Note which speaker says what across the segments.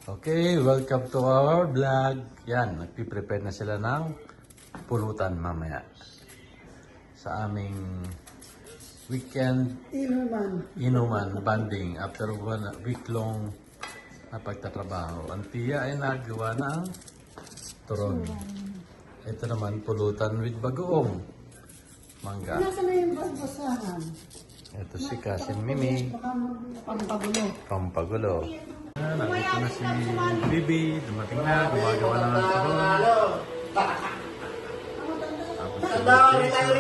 Speaker 1: Okay, welcome to our vlog. Yan, nagpiprepare na sila ng pulutan mamaya. Sa aming weekend inuman, banding after 1 week long na pagtatrabaho. Ang tiya ay nagawa ng turon. Ito naman pulutan with bagoong mangga.
Speaker 2: Nasa na yung basahan?
Speaker 1: Ito si Cousin Mimi. Pampagulo. Nandito na si Bibi. Dumating na. Gumagawa na ng turon. Tapos si Jason.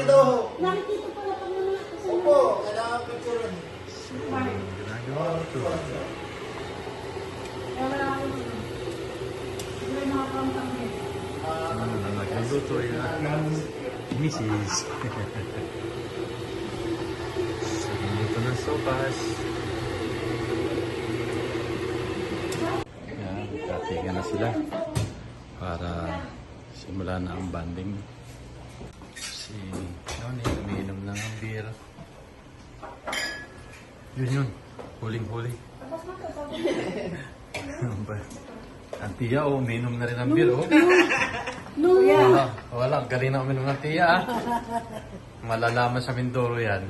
Speaker 2: Nakikita pala kami na kasi
Speaker 3: Opo, kailangan picture yun.
Speaker 1: Ginagawa ng turon. Nagluluto yung aking misis. Nagluluto ng sopas. Yan, katiga na sila para simula na ang banding. Si Noni umiinom ng beer. Yun. Huling-huli. Ang tiya, umiinom na rin ng beer.
Speaker 2: no,
Speaker 1: Wala. Galing na uminom ng tiya. Malalaman sa Mindoro yan.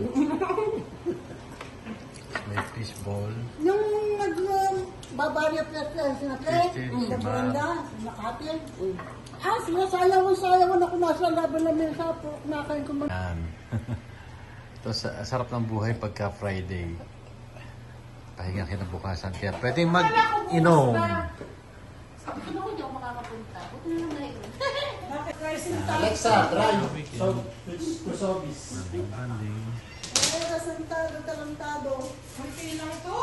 Speaker 1: May fishball.
Speaker 2: yung nag-babarya press na
Speaker 1: Christine,
Speaker 2: sa
Speaker 1: si
Speaker 2: Brenda, Makati. Sinasayawan ako nasa laban na may sapo. Nakain ko man.
Speaker 1: Yan. Ito, sarap ng buhay pagka Friday. Pahinga kinabukasan. Kaya pwedeng mag-inom.
Speaker 2: Ano ko, hindi ako makakapunta. Huwag na lang na
Speaker 3: Alexa, drive. Kusobis.
Speaker 1: Banding.
Speaker 2: Ay, sentado, talantado.
Speaker 4: Okay lang ito.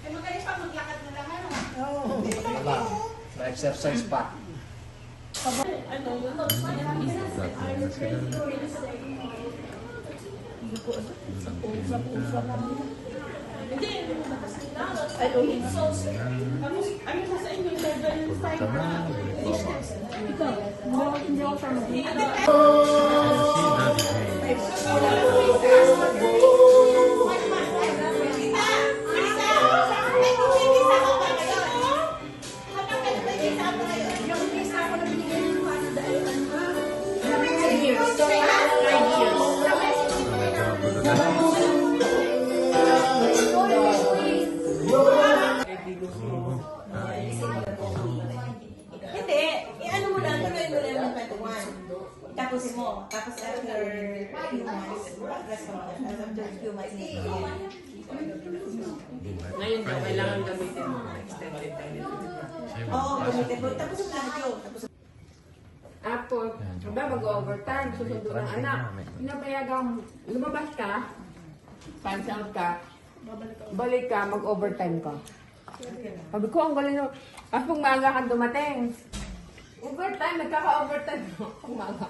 Speaker 4: Eh, magaling pa maglakad na lang, ano?
Speaker 2: Oo.
Speaker 3: Wala. Na-exercise pa.
Speaker 1: Dating na sila.
Speaker 4: Ano na sa inyo?
Speaker 1: Pulutan na.
Speaker 2: Hindi ako sama.
Speaker 1: Si Daddy Hay. Nagkagulo na.
Speaker 4: Hindi. I-ano mo lang, tuloy mo lang ng 21. Tapusin mo. Tapos after few months, rest mo. Tapos after few months,
Speaker 5: Ngayon daw, kailangan gamitin mo extended time.
Speaker 4: Oo, gamitin mo. Tapos mo lang ito.
Speaker 5: Apo, diba mag-overtime, susundo ng anak. Pinapayagang lumabas ka, punch out ka, balik ka, mag-overtime ka. Sabi ko, ang galing. Pag maaga kang dumating, overtime, nagkaka-overtime mo. Pag maaga.